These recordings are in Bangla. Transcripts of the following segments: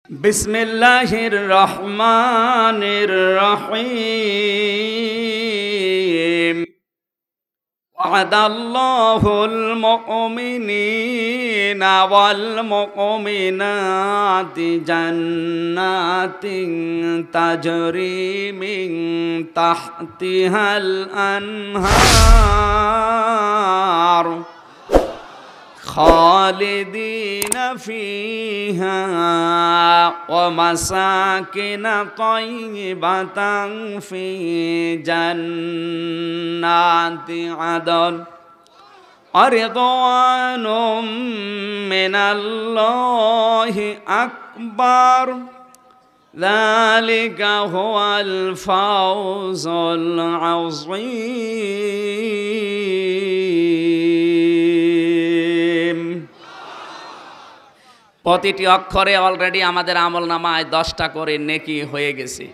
বিসমিল্লাহির রহমানির রহিম। ওয়াদাল্লাহুল মুমিনিনা ওয়াল মুমিনাতি জান্নাতিন তাজরি মিন তাহতিহাল আনহার খালিদিন ফিহা ওয়া মাসাকিন তাইয়্যিবাতান ফি জান্নাতি আদন রিদওয়ানুম মিনাল্লাহি আকবার যালিকা হুয়াল ফাওজুল আযীম। প্রতিটি অক্ষরে অলরেডি আমাদের আমলনামায় 10টা করে নেকি হয়ে গেছে।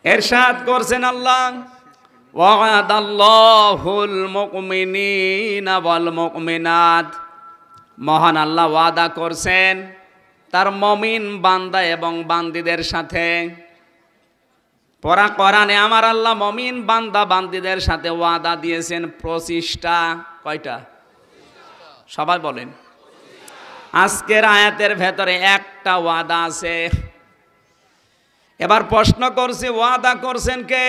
ইরশাদ করছেন আল্লাহ, ওয়াদাল্লাহুল মুমিনিনা ওয়াল মুমিনাত, মহান আল্লাহ ওয়াদা করছেন তার মুমিন বান্দা এবং বান্দীদের সাথে। পরা কোরআনে আমার আল্লাহ মুমিন বান্দা বান্দীদের সাথে ওয়াদা দিয়েছেন 25টা। কয়টা? সবাই বলেন। আজকের আয়াতের ভেতরে একটা ওয়াদা আছে। এবার প্রশ্ন করছি, ওয়াদা করছেন কে?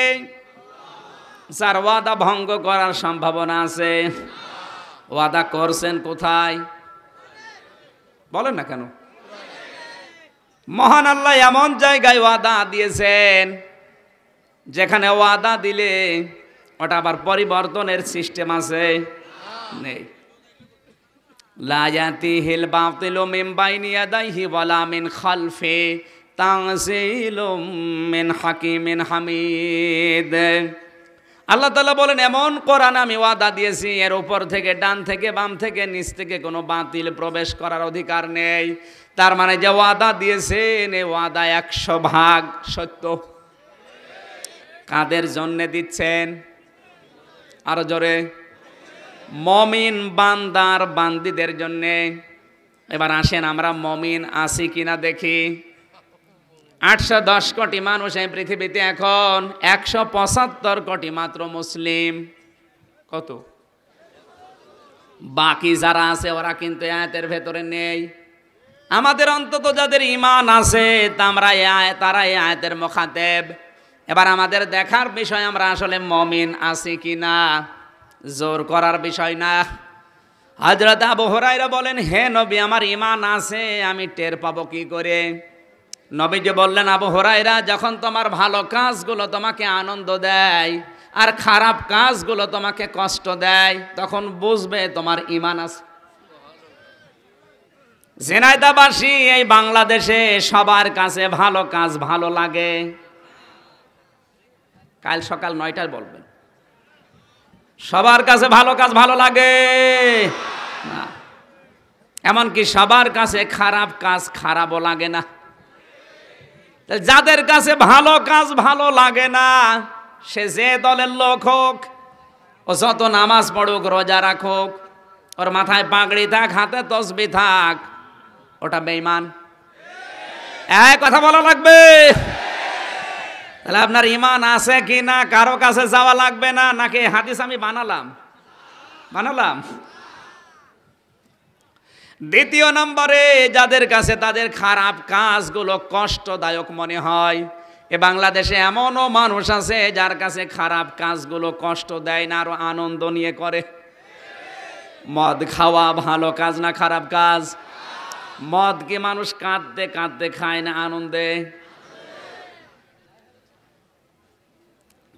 স্যার, ওয়াদা ভঙ্গ করার সম্ভাবনা আছে। ওয়াদা করছেন কোথায়? বলেন না কেন? মহান আল্লাহ এমন জায়গায় ওয়াদা দিয়েছেন যেখানে ওয়াদা দিলে ওটা আবার পরিবর্তনের সিস্টেম আছে? নেই। লা ইয়াতিহিল বাতিলু মিন বাইনি ইয়াদাইহি ওয়ালা মিন খালফি তানজিলুম মিন হাকিমিন হামিদ। আল্লাহ তাআলা বলেন, এমন কোরআন আমি ওয়াদা দিয়েছি, এর উপর থেকে, ডান থেকে, বাম থেকে, নিচ থেকে কোনো বাতিল প্রবেশ করার অধিকার নেই। তার মানে যে ওয়াদা দিয়েছেন এই ওয়াদা 100% সত্য। কাদের জন্য দিচ্ছেন? আরো জোরে। মুমিন বান্দার বান্দীদের জন্যে। এবার আসেন আমরা মুমিন আছি কিনা দেখি। 810 কোটি মানুষ এই পৃথিবীতে, এখন 175 কোটি মাত্র মুসলিম। কত? বাকি যারা আছে ওরা কিন্তু আয়াতের ভেতরে নেই। আমাদের অন্তত যাদের ঈমান আছে তারা এই আয়াতের মুখাতেব। এবার আমাদের দেখার বিষয় আমরা আসলে মুমিন আছি কিনা, জোর করার বিষয় না। হযরত আবু হুরায়রা বলেন, হে নবী, আমার ঈমান আছে, আমি টের পাবো কি করে? নবীজি বললেন, আবু হুরায়রা, যখন তোমার ভালো কাজগুলো তোমাকে আনন্দ দেয় আর খারাপ কাজগুলো তোমাকে কষ্ট দেয়, তখন বুঝবে তোমার ঈমান আছে। ঝিনাইদহবাসী এই বাংলাদেশে সবার কাছে ভালো কাজ ভালো লাগে। কাল সকাল 9টায় বলবেন, সবার কাছে ভালো কাজ ভালো লাগে না। এমনকি সবার কাছে খারাপ কাজ খারাপও লাগে না। যাদের কাছে ভালো কাজ ভালো লাগে না, সে যে দলের লোক হোক, ও যত নামাজ পড়ুক, রোজা রাখুক, ওর মাথায় পাগড়ি থাক, হাতে তসবিহ থাক, ওটা বেঈমান। কথা বলা লাগবে। তাহলে আপনার ঈমান আছে কি না কারো কাছে যাওয়া লাগবে না, নাকি হাদিস আমি বানালাম? দ্বিতীয় নম্বরে, যাদের কাছে তাদের খারাপ কাজগুলো কষ্টদায়ক মনে হয়। এ বাংলাদেশে এমনও মানুষ আছে যার কাছে খারাপ কাজগুলো কষ্ট দেয় না, আরো আনন্দ নিয়ে করে। মদ খাওয়া ভালো কাজ না খারাপ কাজ? মদ কি মানুষ কাঁদতে কাঁদতে খায় না আনন্দে?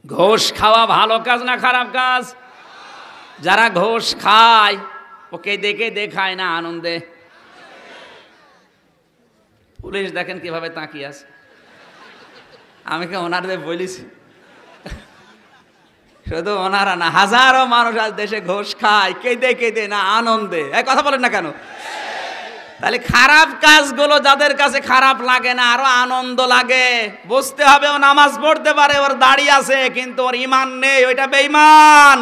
ঘুষ খাওয়া ভালো কাজ না খারাপ কাজ? যারা ঘুষ খায় ওকে দেখে দেখায় না আনন্দে? পুলিশ দেখেন কিভাবে তাকিয়ে আছে। আমি কি ওনাদের বলেছি? শুধু ওনারা না, হাজারো মানুষ আজ দেশে ঘুষ খায়, কেঁদে কেঁদে না আনন্দে। কথা বলেন না কেন? তাহলে খারাপ কাজগুলো যাদের কাছে খারাপ লাগে না, আরো আনন্দ লাগে। বুঝতে হবে, ও নামাজ পড়তে পারে, ওর দাড়ি আছে, কিন্তু ওর ঈমান নেই, ওইটা বেঈমান।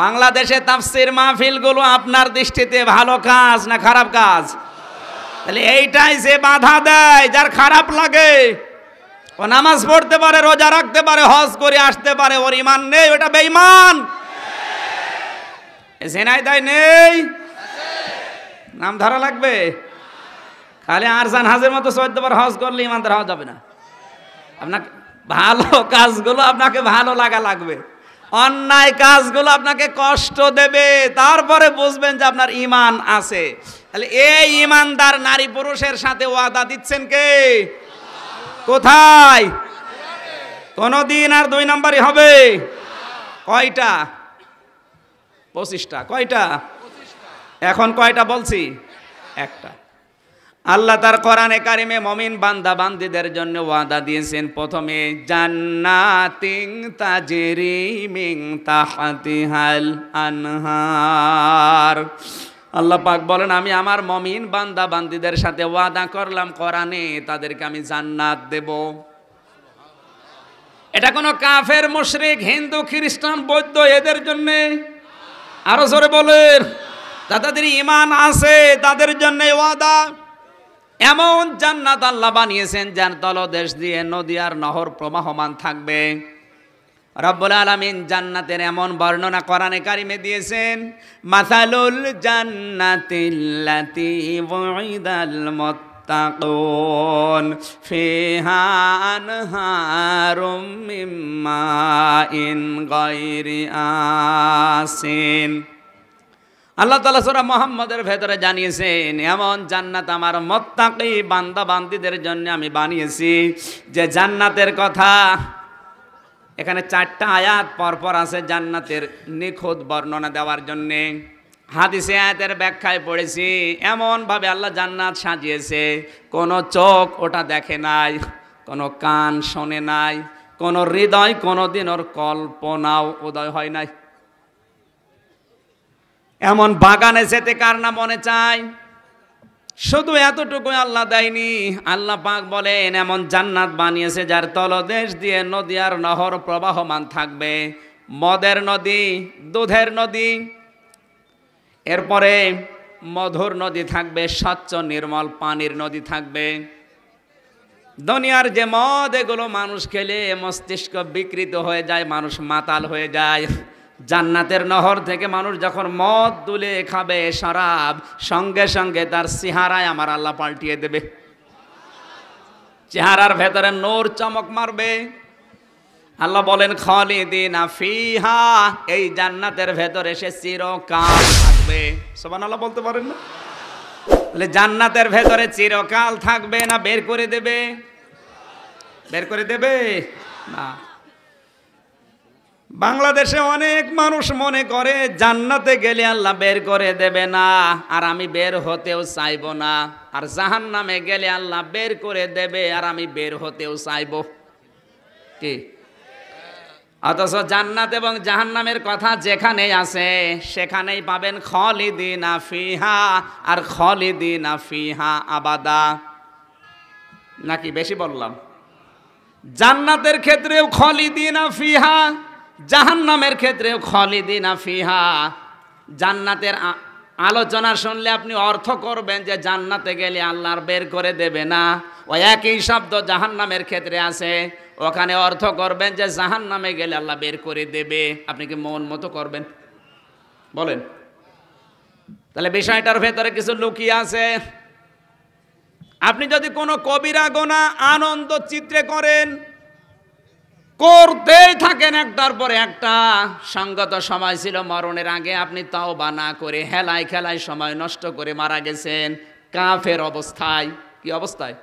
বাংলাদেশে তাফসীর মাহফিলগুলো আপনার দৃষ্টিতে ভালো কাজ না খারাপ কাজ? তাহলে এইটাই যে বাধা দেয়, যার খারাপ লাগে, ও নামাজ পড়তে পারে, রোজা রাখতে পারে, হজ করে আসতে পারে, ওর ইমান নেই, ওটা বেঈমান। ঝিনাইদহ নেই, নাম ধরা লাগবে। খালি আরজান হাজের মতো 14 বার হজ করলে ইমানদার হওয়া যাবে না। আপনাকে ভালো কাজগুলো আপনাকে ভালো লাগা লাগবে, অন্যায় কাজগুলো আপনাকে কষ্ট দেবে, তারপরে বুঝবেন যে আপনার ইমান আছে। তাহলে এই ইমানদার নারী পুরুষের সাথে ওয়াদা দিচ্ছেন কে? কোথায়? কোনদিন আর 2 নম্বরই হবে। কয়টা? 25টা। কয়টা? এখন কয়টা বলছি? একটা। আল্লাহ তার কোরআনে কারিমে মুমিন বান্দা বান্দীদের জন্য ওয়াদা দিয়েছেন, প্রথমে জান্নাতিন তাজরি মিন তাহতিহাল আনহার। আল্লাহ পাক বলেন, আমি আমার মুমিন বান্দা বান্দীদের সাথে ওয়াদা করলাম কোরআনে, তাদেরকে আমি জান্নাত দেব। এটা কোনো কাফের, মুশরিক, হিন্দু, খ্রিস্টান, বৌদ্ধ এদের জন্য, আরো জোরে বলেন, যাদের ঈমান আছে তাদের জন্য ওয়াদা। এমন জান্নাত আল্লাহ বানিয়েছেন যার তলদেশ দিয়ে নদী আর নহর প্রবাহমান থাকবে। রব্বুল আলামিন জান্নাতের এমন বর্ণনা কোরআনে কারিমে দিয়েছেন, মাসালুল জান্নাতিল্লাতী ওয়িদাল মুত্তাকুন ফিহা আনহারুম মিন মাইন গায়রি আসিন। আল্লাহ তাআলা সূরা মুহাম্মদের ভেতরে জানিয়েছেন, এমন জান্নাত আমার মুত্তাকি বান্দা বান্দীদের জন্য আমি বানিয়েছি, যে জান্নাতের কথা এখানে 4টা আয়াত পরপর আছে জান্নাতের নিখুঁত বর্ণনা দেওয়ার জন্য। হাদিসে আয়াতের ব্যাখ্যায় পড়েছি, এমনভাবে আল্লাহ জান্নাত সাজিয়েছে, কোনো চোখ ওটা দেখে নাই, কোনো কান শোনে নাই, কোনো হৃদয় কোনোদিন ওর কল্পনাও উদয় হয় নাই। এমন বাগানে যেতে কার না মনে চায়? শুধু এতটুকু আল্লাহ দেয়নি, আল্লাহ পাক বলেন এমন জান্নাত বানিয়েছে যার তলদেশ দিয়ে নদী আর নহর প্রবাহমান থাকবে, মদের নদী, দুধের নদী, এরপরে মধুর নদী থাকবে, স্বচ্ছ নির্মল পানির নদী থাকবে। দুনিয়ার যে মদ, এগুলো মানুষ খেলে মস্তিষ্ক বিকৃত হয়ে যায়, মানুষ মাতাল হয়ে যায়। জান্নাতের নহর থেকে মানুষ যখন মদ তুলে খাবে, শরাব, সঙ্গে সঙ্গে তার চেহারায় আমার আল্লাহ পাল্টিয়ে দেবে, চেহারার ভেতরে নূর চমক মারবে। আল্লাহ বলেন খালিদিনা ফিহা, এই জান্নাতের ভেতরে সে চিরকাল থাকবে। সুবহানাল্লাহ বলতে পারেন না? তাহলে জান্নাতের ভেতরে চিরকাল থাকবে না বের করে দেবে? বের করে দেবে না। বাংলাদেশে অনেক মানুষ মনে করে জান্নাতে গেলে আল্লাহ বের করে দেবে না, আর আমি বের হতেও চাইব না, আর জাহান্নামে গেলে আল্লাহ বের করে দেবে আর আমি বের হতেও চাইব। কি? অথচ জান্নাত এবং জাহান্নামের কথা যেখানেই আছে সেখানেই পাবেন খালিদিনা ফিহা আর খালিদিনা ফিহা আবাদা। নাকি বেশি বললাম? জান্নাতের ক্ষেত্রেও খালিদিনা ফিহা, জাহান্নামের ক্ষেত্রেও খালিদিনা ফিহা। জান্নাতের আলোচনা শুনলে আপনি অর্থ করবেন যে জান্নাতে গেলে আল্লাহর বের করে দেবে না, ওই একই শব্দ জাহান্নামের ক্ষেত্রে আছে, ওখানে অর্থ করবেন যে জাহান্নামে গেলে আল্লাহ বের করে দেবে। আপনি কি মন মতো করবেন? বলেন। তাহলে বিষয়টার ভেতরে কিছু লুকিয়ে আছে। আপনি যদি কোনো কবিরা গোনা আনন্দ চিত্রে করেন, করতেই থাকেন একটার পর একটা, সঙ্গত সময় ছিল মরণের আগে আপনি তাওবা না করে হেলায় খেলায় সময় নষ্ট করে মারা গেছেন কাফের অবস্থায়। কি অবস্থায়?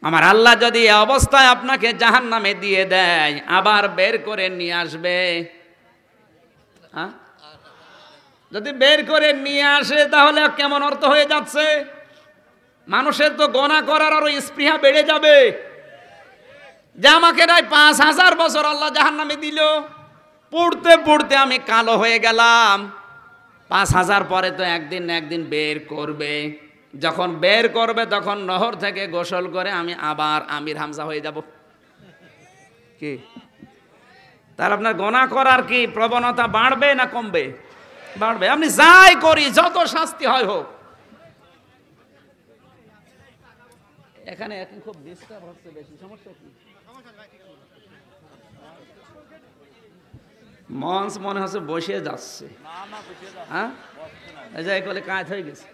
আমার আল্লাহ যদি এই অবস্থায় আপনাকে জাহান্নামে দিয়ে দেয়, আবার বের করে নিয়ে আসবে? যদি বের করে নিয়ে আসে তাহলে কেমন অর্থ হয়ে যাচ্ছে? মানুষের তো গোনা করার আরো স্পৃহা বেড়ে যাবে, যে আমাকে প্রায় 5000 বছর আল্লাহ জাহান্নামে দিল, পড়তে পড়তে আমি কালো হয়ে গেলাম, 5000 পরে তো একদিন না একদিন বের করবে। যখন বের করবে তখন নহর থেকে গোসল করে আমি আবার আমির হামজা হয়ে যাব। কি তাহলে আপনার গোনা করার কি প্রবণতা বাড়বে না কমবে? বাড়বে। আপনি যাই করি, যত শাস্তি হয় হোক, এখানে এখন খুব ডিস্টার্ব হচ্ছে, বেশি সমস্যা কি? মঞ্চ মনে হচ্ছে বসে যাচ্ছে, হ্যাঁ এই যে কাজ হয়ে গেছে।